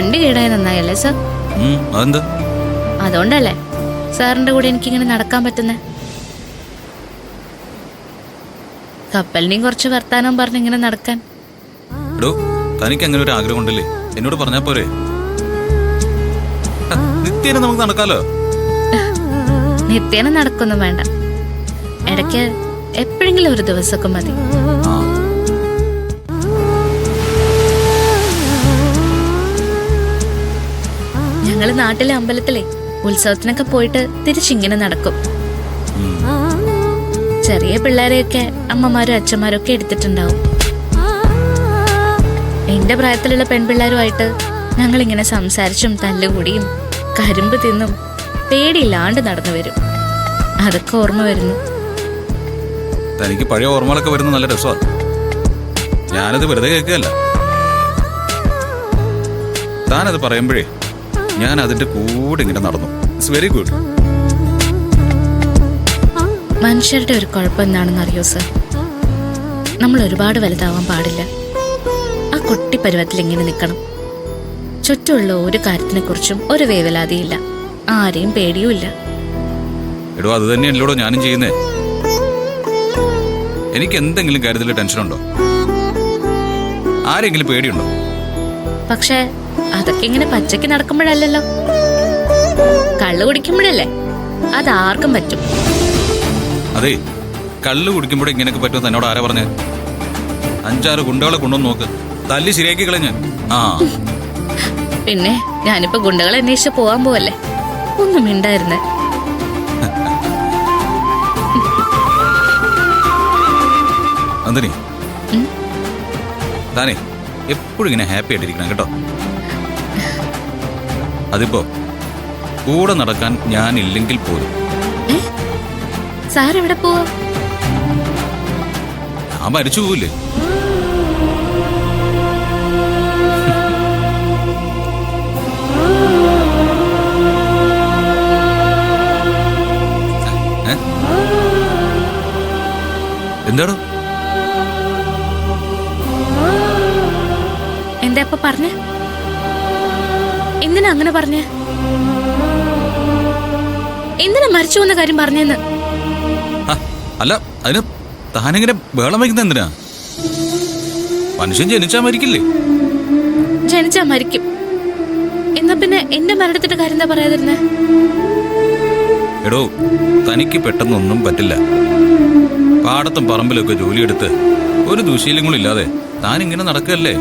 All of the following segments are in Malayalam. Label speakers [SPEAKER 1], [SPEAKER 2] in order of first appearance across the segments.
[SPEAKER 1] വണ്ടി കേടായി നന്നായല്ലേ സാർ?
[SPEAKER 2] അതെന്താ?
[SPEAKER 1] അതുകൊണ്ടല്ലേ സാറിന്റെ കൂടെ എനിക്കിങ്ങനെ നടക്കാൻ പറ്റുന്നേ. കപ്പലിനെയും കുറച്ച് വർത്താനം പറഞ്ഞ് ഇങ്ങനെ നടക്കാൻ.
[SPEAKER 2] തനിക്ക് അങ്ങനെ ഒരു ആഗ്രഹം ഉണ്ടല്ലേ, എന്നോട് പറഞ്ഞാ പോരെ? നിത്യേന നമുക്ക് നടക്കാലോ.
[SPEAKER 1] നിത്യേന നടക്കൊന്നും വേണ്ട, ഇടയ്ക്ക് എപ്പോഴെങ്കിലും ഒരു ദിവസമൊക്കെ മതി. ഞങ്ങള് നാട്ടിലെ അമ്പലത്തിലെ ഉത്സവത്തിനൊക്കെ പോയിട്ട് തിരിച്ചിങ്ങനെ നടക്കും. ചെറിയ പിള്ളേരെയൊക്കെ അമ്മമാരും അച്ഛന്മാരും ഒക്കെ എടുത്തിട്ടുണ്ടാവും. എന്റെ പ്രായത്തിലുള്ള പെൺപിള്ളേരുമായിട്ട് ഞങ്ങളിങ്ങനെ സംസാരിച്ചും തല്ലുകൂടിയും കരിമ്പ് തിന്നും പേടിയില്ലാണ്ട് നടന്നു വരും. അതൊക്കെ ഓർമ്മ വരുന്നു.
[SPEAKER 2] തനിക്ക് പഴയ ഓർമ്മകളൊക്കെ വരുന്ന നല്ല രസമാണ്. ഞാനത് വെറുതെ കേൾക്കുകയല്ല. താനത് പറയുമ്പോഴേ ഞാൻ അതിന്റെ കൂടെ ഇങ്ങനെ നടന്നു. It's very good.
[SPEAKER 1] മനുഷ്യരുടെ ഒരു കുഴപ്പം എന്താണെന്ന് അറിയോ സർ? നമ്മൾ ഒരുപാട് വലുതാവാൻ പാടില്ല. ആ കുട്ടി പരുവത്തിൽ ഇങ്ങനെ നിൽക്കണം. ചുറ്റുമുള്ള ഒരു കാര്യത്തിനെ കുറിച്ചും ഒരു വേവലാതിയില്ല, ആരെയും പേടിയുമില്ല.
[SPEAKER 2] എടോ, അത് തന്നെയല്ലോ ഞാനും ചെയ്യുന്നേ. എനിക്ക് എന്തെങ്കിലും കാര്യത്തിൽ ടെൻഷനുണ്ടോ? ആരെങ്കിലും പേടിയുണ്ടോ?
[SPEAKER 1] പക്ഷേ അതൊക്കെ ഇങ്ങനെ പച്ചയ്ക്ക് നടക്കുമ്പോഴല്ലല്ലോ, കള്ളു കുടിക്കുമ്പോഴല്ലേ. അതാർക്കും പറ്റും.
[SPEAKER 2] അതെ, കള്ളു കുടിക്കുമ്പോഴേ ഇങ്ങനെയൊക്കെ പറ്റുമെന്ന് എന്നോട് ആരാ പറഞ്ഞേ? 5-6 ഗുണ്ടകളെ കൊണ്ടുവന്ന് നോക്ക്, തല്ലി ശരിയാക്കി കളഞ്ഞ്.
[SPEAKER 1] പിന്നെ ഞാനിപ്പോ ഗുണ്ടകളെ അന്വേഷിച്ച് പോവാൻ പോവല്ലേ, ഒന്നും മിണ്ടായിരുന്നേ.
[SPEAKER 2] നന്ദിനി, താനേ എപ്പോഴും ഇങ്ങനെ ഹാപ്പി ആയിട്ടിരിക്കണം കേട്ടോ. അതിപ്പോ കൂടെ നടക്കാൻ ഞാൻ ഇല്ലെങ്കിൽ പോലും.
[SPEAKER 1] സാർ എവിടെ പോവാ?
[SPEAKER 2] ഞാൻ മരിച്ചു പോവില്ലേ? എന്താടോ?
[SPEAKER 1] എന്താ ഇപ്പൊ പറഞ്ഞേ? എന്തിനാ അങ്ങനെ പറഞ്ഞേ? എന്തിനാ മരിച്ചു പോകുന്ന കാര്യം പറഞ്ഞെന്ന്?
[SPEAKER 2] അല്ല, അതിന് താനെങ്ങനെ ബഹളം വയ്ക്കുന്ന എന്തിനാ? മനുഷ്യൻ ജനിച്ചാ മരിക്കില്ലേ?
[SPEAKER 1] ജനിച്ചാ മരിക്കും. എന്നാ പിന്നെ എന്റെ മരണത്തിന്റെ കാര്യം എന്താ പറയാതിരുന്നേ?
[SPEAKER 2] എടോ, തനിക്ക് പെട്ടെന്നൊന്നും പറ്റില്ല. പാടത്തും പറമ്പിലൊക്കെ ജോലിയെടുത്ത് ഒരു ദുശീലങ്ങളും ഇല്ലാതെ താനിങ്ങനെ നടക്കല്ലേ.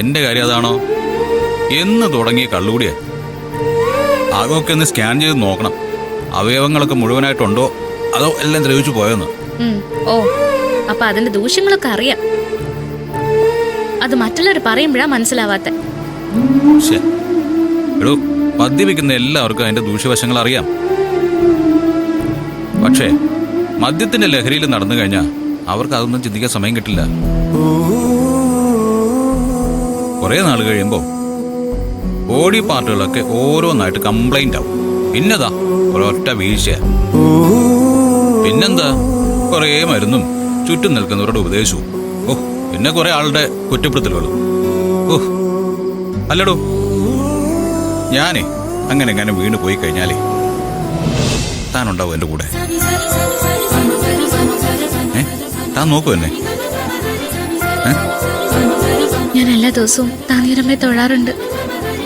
[SPEAKER 2] എന്റെ കാര്യം അതാണോ? എന്ന് തുടങ്ങിയ കള്ളുകൂടിയാ. ആകമൊക്കെ ഒന്ന് സ്കാൻ ചെയ്ത് നോക്കണം, അവയവങ്ങളൊക്കെ മുഴുവനായിട്ടുണ്ടോ അതോ എല്ലാം ദ്രവിച്ചു പോയോന്ന്.
[SPEAKER 1] ഓ, അപ്പൊ അതിന്റെ ദൂഷ്യങ്ങളൊക്കെ അറിയാം. അത് മറ്റുള്ളവർ പറയുമ്പോഴാ മനസ്സിലാവാത്ത.
[SPEAKER 2] എടോ, മദ്യപിക്കുന്ന എല്ലാവർക്കും അതിന്റെ ദൂഷ്യവശങ്ങൾ അറിയാം. പക്ഷേ മദ്യത്തിന്റെ ലഹരിയിൽ നടന്നു കഴിഞ്ഞാൽ അവർക്ക് അതൊന്നും ചിന്തിക്കാൻ സമയം കിട്ടില്ല. കുറെ നാൾ കഴിയുമ്പോ ബോഡി പാർട്ടുകളൊക്കെ ഓരോന്നായിട്ട് കംപ്ലൈന്റ് ആവും. പിന്നെതാ ഒരൊറ്റ വീഴ്ച. പിന്നെന്താ കുറെ മരുന്നും ചുറ്റും നിൽക്കുന്നവരുടെ ഉപദേശവും. പിന്നെ കുറെ ആളുടെ കുറ്റപ്പെടുത്തലുകളും. അല്ലടോ, ഞാനേ അങ്ങനെ വീണ് പോയി കഴിഞ്ഞാലേ താനുണ്ടാവും എന്റെ കൂടെ. താൻ നോക്കൂ എന്നെ.
[SPEAKER 1] ഞാൻ എല്ലാ ദിവസവും താനീരമ്മയെ തൊഴാറുണ്ട്,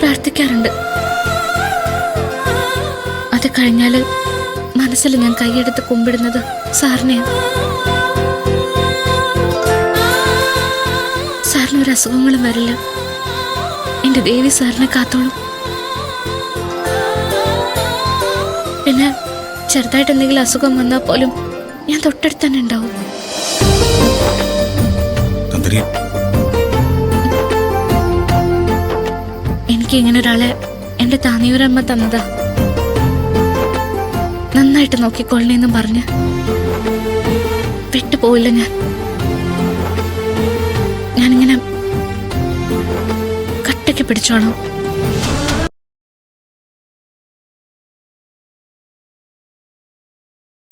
[SPEAKER 1] പ്രാർത്ഥിക്കാറുണ്ട്. അത് കഴിഞ്ഞാല് മനസ്സിൽ ഞാൻ കൈയെടുത്ത് കുമ്പിടുന്നത് സാറിനെയാണ്. സാറിനൊരു അസുഖങ്ങളും വരില്ല. എന്റെ ദേവി സാറിനെ കാത്തോളും. പിന്നെ ചെറുതായിട്ട് എന്തെങ്കിലും അസുഖം വന്നാൽ പോലും ഞാൻ തൊട്ടടുത്ത് തന്നെ ഉണ്ടാവും. എനിക്ക് ഇങ്ങനെ ഒരാളെ എന്റെ താനിയൂരമ്മ തന്നതാ. നന്നായിട്ട് നോക്കിക്കൊള്ളണേന്നും പറഞ്ഞ് വിട്ടുപോയില്ല. ഞാനിങ്ങനെ കട്ടയ്ക്ക് പിടിച്ചോളാം.